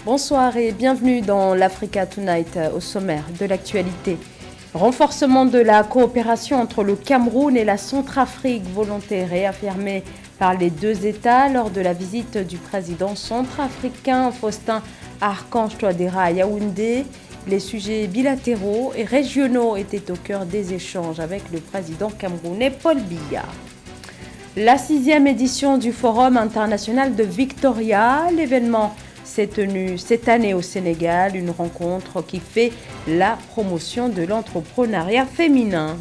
Bonsoir et bienvenue dans l'Africa Tonight au sommaire de l'actualité. Renforcement de la coopération entre le Cameroun et la Centrafrique, volonté réaffirmée par les deux États lors de la visite du président centrafricain Faustin Archange Touadéra à Yaoundé. Les sujets bilatéraux et régionaux étaient au cœur des échanges avec le président camerounais Paul Biya. La 6e édition du Forum international de Victoria, l'événement s'est tenu cette année au Sénégal, une rencontre qui fait la promotion de l'entrepreneuriat féminin.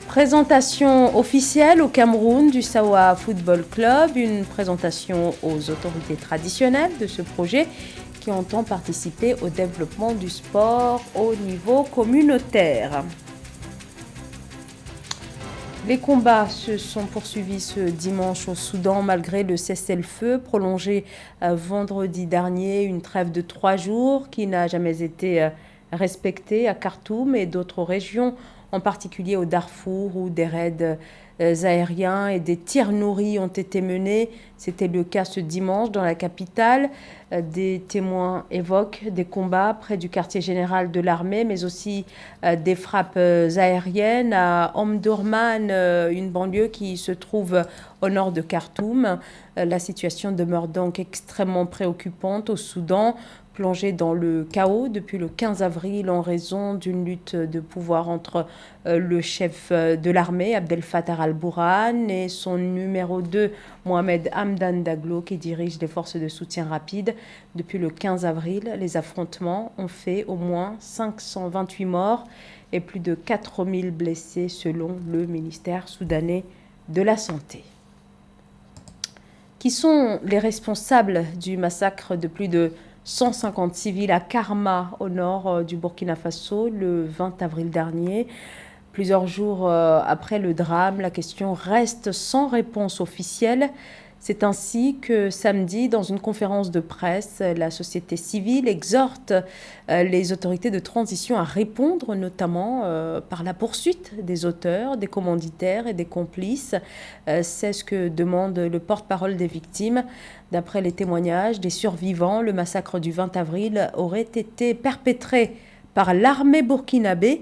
Présentation officielle au Cameroun du Sawa Football Club, une présentation aux autorités traditionnelles de ce projet qui entend participer au développement du sport au niveau communautaire. Les combats se sont poursuivis ce dimanche au Soudan malgré le cessez-le-feu prolongé vendredi dernier, une trêve de 3 jours qui n'a jamais été respectée à Khartoum et d'autres régions, en particulier au Darfour où des raids aériens et des tirs nourris ont été menés. C'était le cas ce dimanche dans la capitale. Des témoins évoquent des combats près du quartier général de l'armée, mais aussi des frappes aériennes à Omdurman, une banlieue qui se trouve au nord de Khartoum. La situation demeure donc extrêmement préoccupante au Soudan, plongé dans le chaos depuis le 15 avril en raison d'une lutte de pouvoir entre le chef de l'armée, Abdel Fattah al-Burhan, et son numéro 2, Mohamed Hamdan Daglo, qui dirige les forces de soutien rapide. Depuis le 15 avril, les affrontements ont fait au moins 528 morts et plus de 4000 blessés selon le ministère soudanais de la Santé. Qui sont les responsables du massacre de plus de 150 civils à Karma, au nord du Burkina Faso, le 20 avril dernier. Plusieurs jours après le drame, la question reste sans réponse officielle. C'est ainsi que samedi, dans une conférence de presse, la société civile exhorte les autorités de transition à répondre, notamment par la poursuite des auteurs, des commanditaires et des complices. C'est ce que demande le porte-parole des victimes. D'après les témoignages des survivants, le massacre du 20 avril aurait été perpétré par l'armée burkinabé.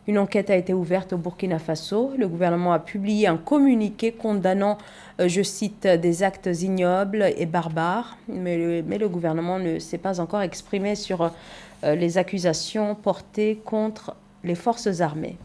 Une enquête a été ouverte au Burkina Faso. Le gouvernement a publié un communiqué condamnant, je cite, des actes ignobles et barbares. Mais le gouvernement ne s'est pas encore exprimé sur les accusations portées contre les forces armées.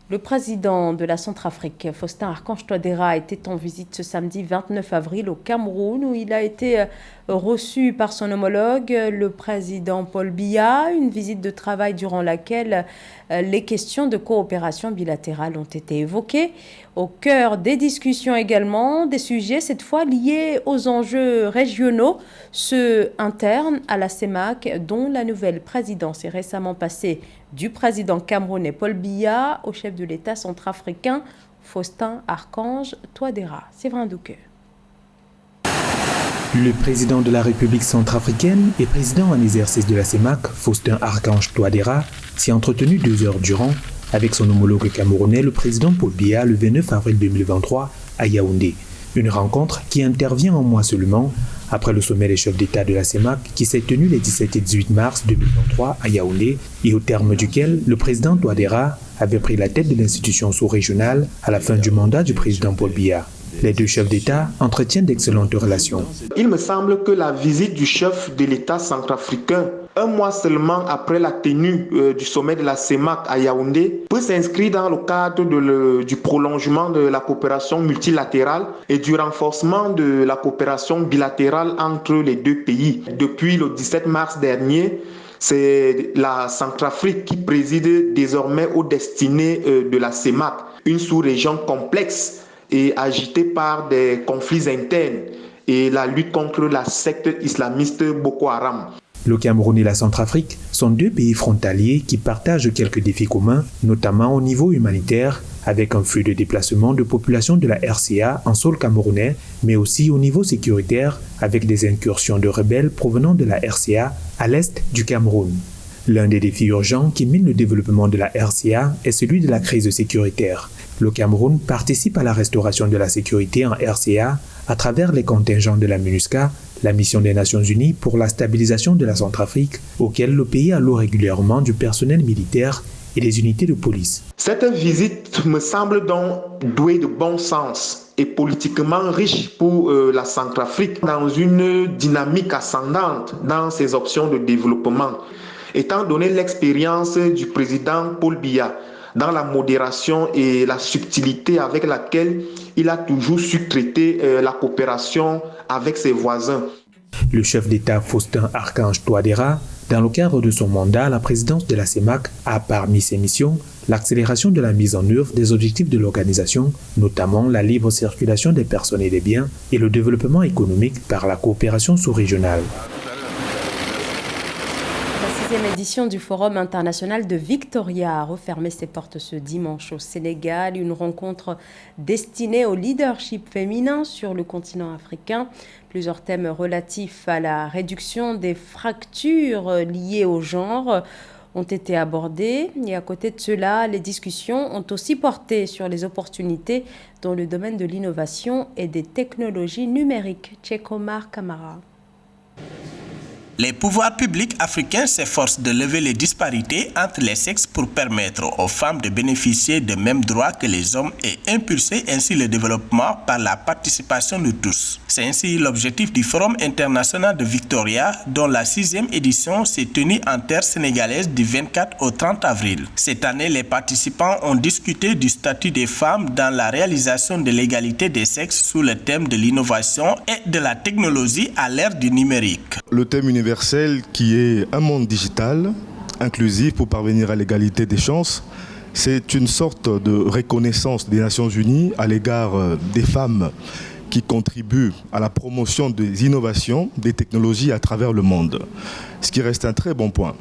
Le président de la Centrafrique, Faustin Archange Touadéra, était en visite ce samedi 29 avril au Cameroun où il a été reçu par son homologue, le président Paul Biya, une visite de travail durant laquelle les questions de coopération bilatérale ont été évoquées. Au cœur des discussions également, des sujets cette fois liés aux enjeux régionaux, ceux internes à la CEMAC, dont la nouvelle présidence est récemment passée du président camerounais Paul Biya au chef de l'État centrafricain Faustin Archange Touadéra. Séverin Douqueux. Le président de la République centrafricaine et président en exercice de la CEMAC, Faustin Archange Touadéra, s'est entretenu 2 heures durant avec son homologue camerounais, le président Paul Biya, le 29 avril 2023 à Yaoundé. Une rencontre qui intervient un mois seulement après le sommet des chefs d'État de la CEMAC qui s'est tenu les 17 et 18 mars 2023 à Yaoundé et au terme duquel le président Touadéra avait pris la tête de l'institution sous-régionale à la fin du mandat du président Paul Biya. Les deux chefs d'État entretiennent d'excellentes relations. Il me semble que la visite du chef de l'État centrafricain, un mois seulement après la tenue du sommet de la CEMAC à Yaoundé, peut s'inscrire dans le cadre du prolongement de la coopération multilatérale et du renforcement de la coopération bilatérale entre les deux pays. Depuis le 17 mars dernier, c'est la Centrafrique qui préside désormais aux destinées de la CEMAC, une sous-région complexe et agitée par des conflits internes et la lutte contre la secte islamiste Boko Haram. Le Cameroun et la Centrafrique sont 2 pays frontaliers qui partagent quelques défis communs, notamment au niveau humanitaire, avec un flux de déplacement de population de la RCA en sol camerounais, mais aussi au niveau sécuritaire, avec des incursions de rebelles provenant de la RCA à l'est du Cameroun. L'un des défis urgents qui mine le développement de la RCA est celui de la crise sécuritaire. Le Cameroun participe à la restauration de la sécurité en RCA à travers les contingents de la MINUSCA, la mission des Nations Unies pour la stabilisation de la Centrafrique, auquel le pays alloue régulièrement du personnel militaire et des unités de police. Cette visite me semble donc douée de bon sens et politiquement riche pour la Centrafrique dans une dynamique ascendante dans ses options de développement. Étant donné l'expérience du président Paul Biya dans la modération et la subtilité avec laquelle il a toujours su traiter la coopération avec ses voisins. Le chef d'État Faustin Archange Touadéra, dans le cadre de son mandat à la présidence de la CEMAC, a parmi ses missions l'accélération de la mise en œuvre des objectifs de l'organisation, notamment la libre circulation des personnes et des biens et le développement économique par la coopération sous-régionale. La 6e édition du Forum international de Victoria a refermé ses portes ce dimanche au Sénégal. Une rencontre destinée au leadership féminin sur le continent africain. Plusieurs thèmes relatifs à la réduction des fractures liées au genre ont été abordés. Et à côté de cela, les discussions ont aussi porté sur les opportunités dans le domaine de l'innovation et des technologies numériques. Tchekomar Kamara. Les pouvoirs publics africains s'efforcent de lever les disparités entre les sexes pour permettre aux femmes de bénéficier des mêmes droits que les hommes et impulser ainsi le développement par la participation de tous. C'est ainsi l'objectif du Forum international de Victoria, dont la 6e édition s'est tenue en terre sénégalaise du 24 au 30 avril. Cette année, les participants ont discuté du statut des femmes dans la réalisation de l'égalité des sexes sous le thème de l'innovation et de la technologie à l'ère du numérique. Le thème universel qui est un monde digital, inclusif pour parvenir à l'égalité des chances, c'est une sorte de reconnaissance des Nations Unies à l'égard des femmes qui contribuent à la promotion des innovations, des technologies à travers le monde. Ce qui reste un très bon point.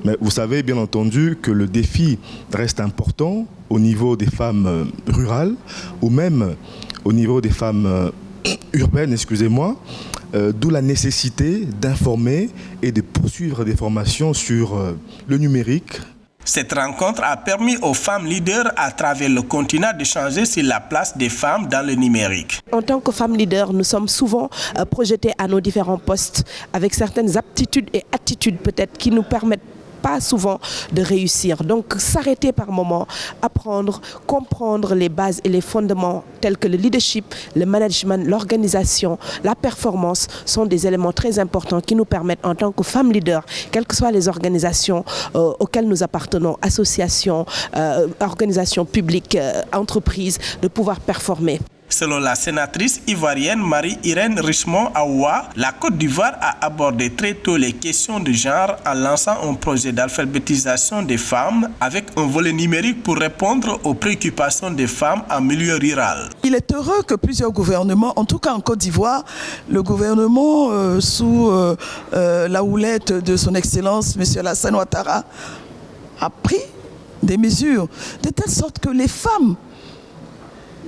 Mais vous savez bien entendu que le défi reste important au niveau des femmes rurales ou même au niveau des femmes urbaines, d'où la nécessité d'informer et de poursuivre des formations sur le numérique. Cette rencontre a permis aux femmes leaders à travers le continent d'échanger sur la place des femmes dans le numérique. En tant que femmes leaders, nous sommes souvent projetées à nos différents postes avec certaines aptitudes et attitudes peut-être qui nous permettent pas souvent de réussir. Donc s'arrêter par moment, apprendre, comprendre les bases et les fondements tels que le leadership, le management, l'organisation, la performance sont des éléments très importants qui nous permettent en tant que femmes leaders, quelles que soient les organisations auxquelles nous appartenons, associations, organisations publiques, entreprises, de pouvoir performer. Selon la sénatrice ivoirienne Marie-Irène Richemont-Aoua, la Côte d'Ivoire a abordé très tôt les questions de genre en lançant un projet d'alphabétisation des femmes avec un volet numérique pour répondre aux préoccupations des femmes en milieu rural. Il est heureux que plusieurs gouvernements, en tout cas en Côte d'Ivoire, le gouvernement sous la houlette de son Excellence, M. Alassane Ouattara, a pris des mesures de telle sorte que les femmes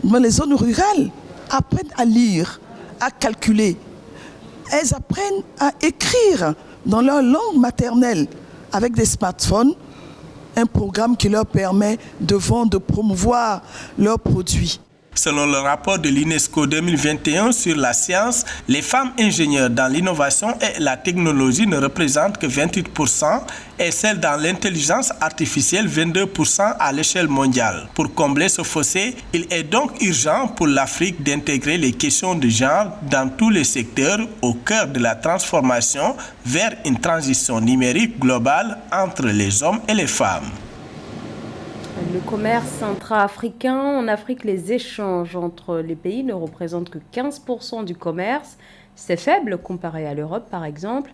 dans les zones rurales apprennent à lire, à calculer. Elles apprennent à écrire dans leur langue maternelle avec des smartphones, un programme qui leur permet de vendre, de promouvoir leurs produits. Selon le rapport de l'UNESCO 2021 sur la science, les femmes ingénieures dans l'innovation et la technologie ne représentent que 28% et celles dans l'intelligence artificielle 22% à l'échelle mondiale. Pour combler ce fossé, il est donc urgent pour l'Afrique d'intégrer les questions de genre dans tous les secteurs au cœur de la transformation vers une transition numérique globale entre les hommes et les femmes. Le commerce intra-africain, en Afrique, les échanges entre les pays ne représentent que 15% du commerce. C'est faible comparé à l'Europe, par exemple.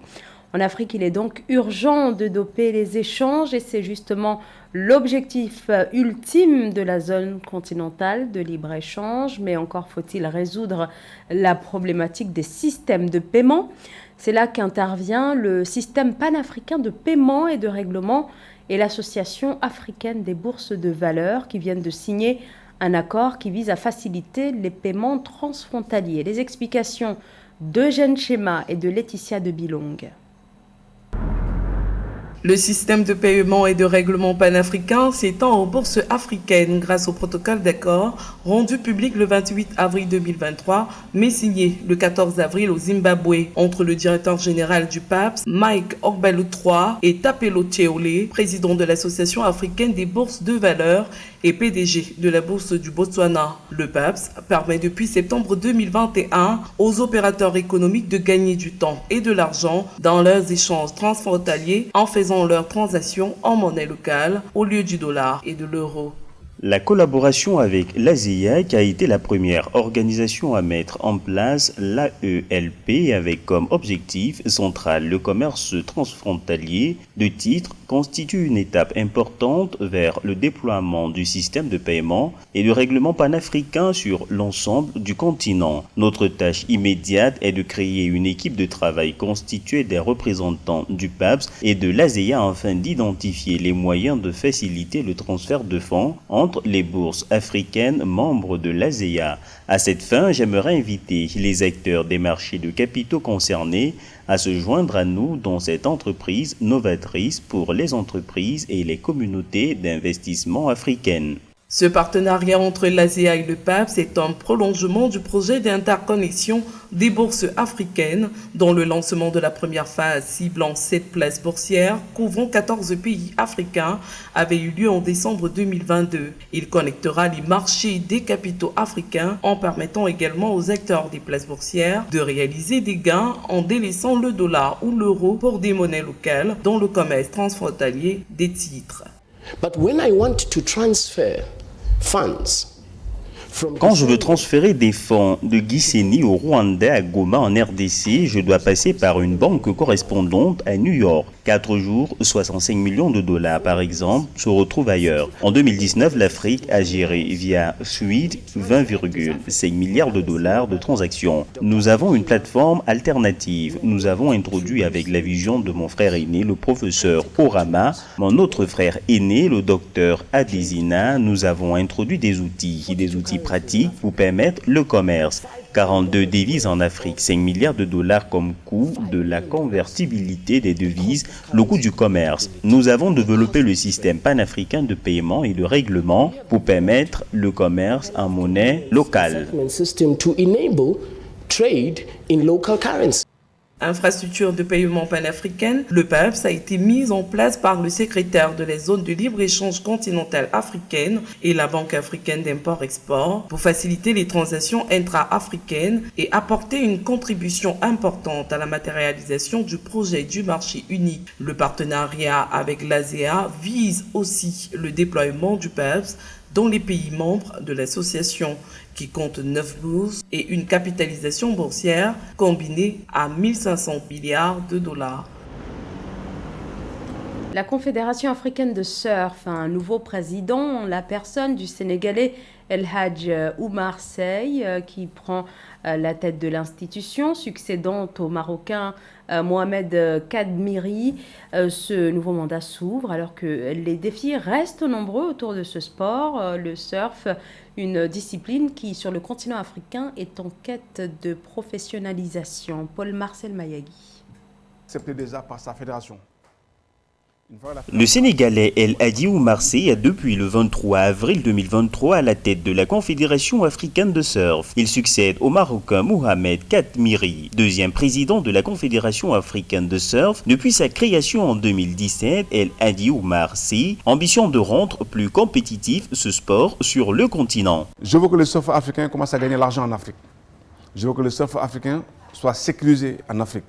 En Afrique, il est donc urgent de doper les échanges et c'est justement l'objectif ultime de la zone continentale de libre-échange. Mais encore faut-il résoudre la problématique des systèmes de paiement. C'est là qu'intervient le système panafricain de paiement et de règlement et l'Association africaine des bourses de valeur qui viennent de signer un accord qui vise à faciliter les paiements transfrontaliers. Les explications d'Eugène Chema et de Laetitia de Bilong. Le système de paiement et de règlement panafricain s'étend aux bourses africaines grâce au protocole d'accord rendu public le 28 avril 2023, mais signé le 14 avril au Zimbabwe entre le directeur général du PAPS, Mike Ogbalo III, et Tapelo Tcheole, président de l'Association africaine des bourses de valeur et PDG de la bourse du Botswana. Le PAPS permet depuis septembre 2021 aux opérateurs économiques de gagner du temps et de l'argent dans leurs échanges transfrontaliers en faisant leurs transactions en monnaie locale au lieu du dollar et de l'euro. La collaboration avec l'ASEAC a été la première organisation à mettre en place l'AELP avec comme objectif central le commerce transfrontalier de titres constitue une étape importante vers le déploiement du système de paiement et de règlement panafricain sur l'ensemble du continent. Notre tâche immédiate est de créer une équipe de travail constituée des représentants du PAPS et de l'ASEA afin d'identifier les moyens de faciliter le transfert de fonds entre les bourses africaines membres de l'ASEA. À cette fin, j'aimerais inviter les acteurs des marchés de capitaux concernés à se joindre à nous dans cette entreprise novatrice pour les entreprises et les communautés d'investissement africaines. Ce partenariat entre l'ASEA et le PAPS est un prolongement du projet d'interconnexion des bourses africaines, dont le lancement de la première phase ciblant 7 places boursières couvrant 14 pays africains avait eu lieu en décembre 2022. Il connectera les marchés des capitaux africains en permettant également aux acteurs des places boursières de réaliser des gains en délaissant le dollar ou l'euro pour des monnaies locales dans le commerce transfrontalier des titres. But when I want to transfer funds Quand je veux transférer des fonds de Gisenyi au Rwanda à Goma en RDC, je dois passer par une banque correspondante à New York. 4 jours, 65 millions de dollars par exemple, se retrouvent ailleurs. En 2019, l'Afrique a géré via Suite 20,5 milliards de dollars de transactions. Nous avons une plateforme alternative. Nous avons introduit avec la vision de mon frère aîné, le professeur Orama, mon autre frère aîné, le docteur Adesina, nous avons introduit des outils pratiques pour permettre le commerce. 42 devises en Afrique, 5 milliards de dollars comme coût de la convertibilité des devises, le coût du commerce. Nous avons développé le système panafricain de paiement et de règlement pour permettre le commerce en monnaie locale. Infrastructure de paiement panafricaine, le PAPS a été mis en place par le secrétaire de la zone de libre-échange continentale africaine et la Banque africaine d'import-export pour faciliter les transactions intra-africaines et apporter une contribution importante à la matérialisation du projet du marché unique. Le partenariat avec l'ASEA vise aussi le déploiement du PAPS dans les pays membres de l'association, qui compte 9 bourses et une capitalisation boursière combinée à 1500 milliards de dollars. La Confédération africaine de surf a un nouveau président, la personne du Sénégalais El Hadj Oumar Sey, qui prend la tête de l'institution, succédant au Marocain Mohamed Kadmiri. Ce nouveau mandat s'ouvre alors que les défis restent nombreux autour de ce sport, le surf, une discipline qui, sur le continent africain, est en quête de professionnalisation. Paul-Marcel Mayagui. Accepté déjà par sa fédération. Le Sénégalais El Hadji Oumar Sey est depuis le 23 avril 2023 à la tête de la Confédération africaine de surf. Il succède au Marocain Mohamed Kadmiri, deuxième président de la Confédération africaine de surf. Depuis sa création en 2017, El Hadji Oumar Sey ambitionne de rendre plus compétitif ce sport sur le continent. Je veux que le surf africain commence à gagner l'argent en Afrique. Je veux que le surf africain soit sécurisé en Afrique.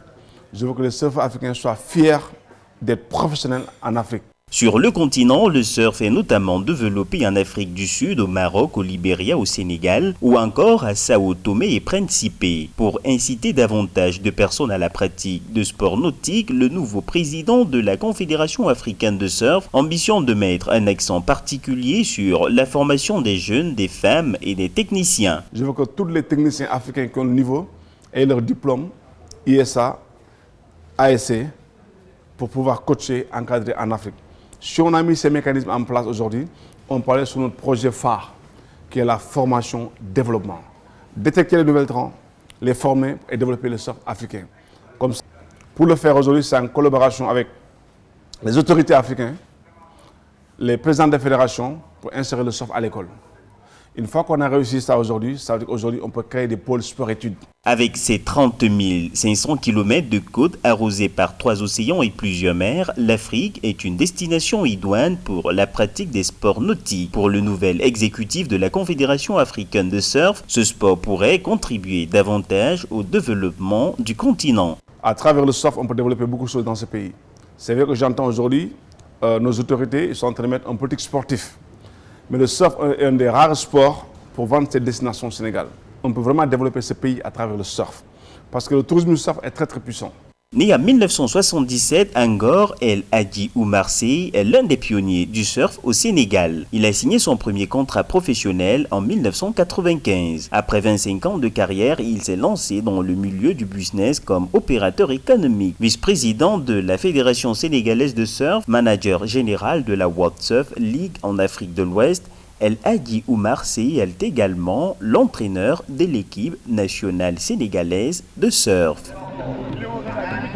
Je veux que le surf africain soit fier d'être professionnel en Afrique. Sur le continent, le surf est notamment développé en Afrique du Sud, au Maroc, au Libéria, au Sénégal ou encore à Sao Tomé et Principe. Pour inciter davantage de personnes à la pratique de sport nautique, le nouveau président de la Confédération africaine de surf ambitionne de mettre un accent particulier sur la formation des jeunes, des femmes et des techniciens. Je veux que tous les techniciens africains qui ont le niveau aient leur diplôme ISA, ASC, pour pouvoir coacher, encadrer en Afrique. Si on a mis ces mécanismes en place aujourd'hui, on parlait sur notre projet phare, qui est la formation-développement. Détecter les nouvelles talents, les former et développer le surf africain. Comme ça. Pour le faire aujourd'hui, c'est en collaboration avec les autorités africaines, les présidents des fédérations pour insérer le surf à l'école. Une fois qu'on a réussi ça aujourd'hui, ça veut dire qu'aujourd'hui, on peut créer des pôles sport-études. Avec ses 30 500 km de côtes arrosées par 3 océans et plusieurs mers, l'Afrique est une destination idoine pour la pratique des sports nautiques. Pour le nouvel exécutif de la Confédération africaine de surf, ce sport pourrait contribuer davantage au développement du continent. À travers le surf, on peut développer beaucoup de choses dans ce pays. C'est vrai que j'entends aujourd'hui, nos autorités sont en train de mettre un politique sportif. Mais le surf est un des rares sports pour vendre cette destination au Sénégal. On peut vraiment développer ce pays à travers le surf. Parce que le tourisme du surf est très très puissant. Né en 1977, Angor El Hadji Oumar Sy est l'un des pionniers du surf au Sénégal. Il a signé son premier contrat professionnel en 1995. Après 25 ans de carrière, il s'est lancé dans le milieu du business comme opérateur économique, vice-président de la Fédération sénégalaise de surf, manager général de la World Surf League en Afrique de l'Ouest. El Hadji Oumar Sy est également l'entraîneur de l'équipe nationale sénégalaise de surf.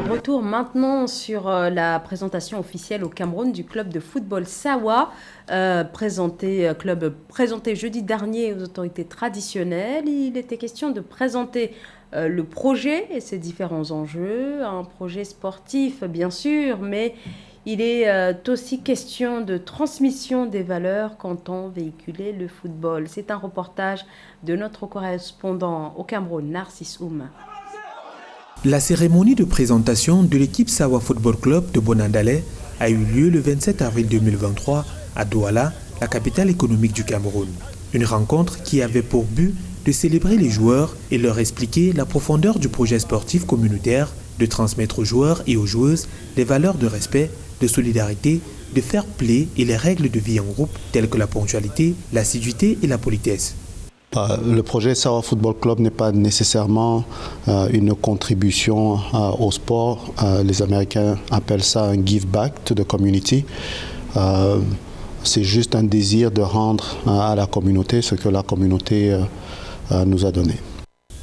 Retour maintenant sur la présentation officielle au Cameroun du club de football Sawa, présenté jeudi dernier aux autorités traditionnelles. Il était question de présenter le projet et ses différents enjeux, un projet sportif bien sûr, mais il est aussi question de transmission des valeurs qu'entend véhiculer le football. C'est un reportage de notre correspondant au Cameroun, Narcisse Oum. La cérémonie de présentation de l'équipe Sawa Football Club de Bonandalé a eu lieu le 27 avril 2023 à Douala, la capitale économique du Cameroun. Une rencontre qui avait pour but de célébrer les joueurs et leur expliquer la profondeur du projet sportif communautaire, de transmettre aux joueurs et aux joueuses des valeurs de respect, de solidarité, de fair play et les règles de vie en groupe telles que la ponctualité, l'assiduité et la politesse. Le projet Sawa Football Club n'est pas nécessairement une contribution au sport. Les Américains appellent ça un give back to the community. C'est juste un désir de rendre à la communauté ce que la communauté nous a donné.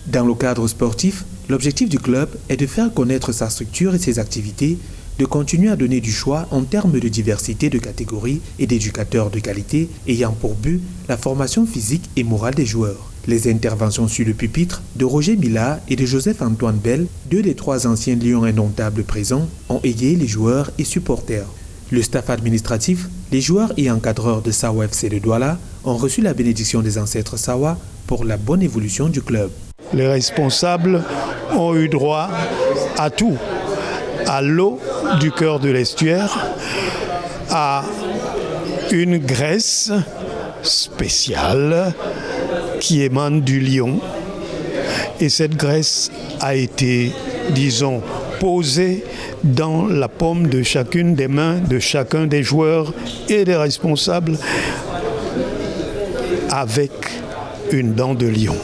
Dans le cadre sportif, l'objectif du club est de faire connaître sa structure et ses activités, de continuer à donner du choix en termes de diversité de catégories et d'éducateurs de qualité ayant pour but la formation physique et morale des joueurs. Les interventions sur le pupitre de Roger Mila et de Joseph-Antoine Bell, 2 des 3 anciens lions indomptables présents, ont égayé les joueurs et supporters. Le staff administratif, les joueurs et encadreurs de Sawa FC de Douala ont reçu la bénédiction des ancêtres Sawa pour la bonne évolution du club. Les responsables ont eu droit à tout. À l'eau du cœur de l'estuaire, à une graisse spéciale qui émane du lion. Et cette graisse a été, disons, posée dans la paume de chacune des mains de chacun des joueurs et des responsables avec une dent de lion.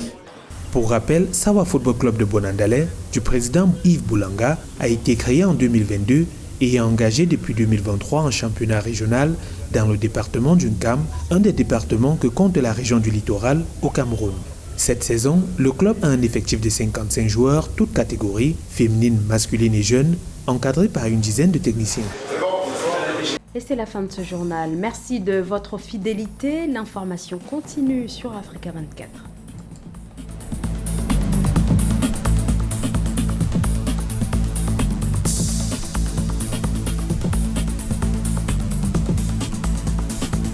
Pour rappel, Sawa Football Club de Bonandalé, du président Yves Boulanga, a été créé en 2022 et est engagé depuis 2023 en championnat régional dans le département du Nkam, un des départements que compte la région du littoral au Cameroun. Cette saison, le club a un effectif de 55 joueurs, toutes catégories, féminines, masculines et jeunes, encadrés par une dizaine de techniciens. Et c'est la fin de ce journal. Merci de votre fidélité. L'information continue sur Africa 24.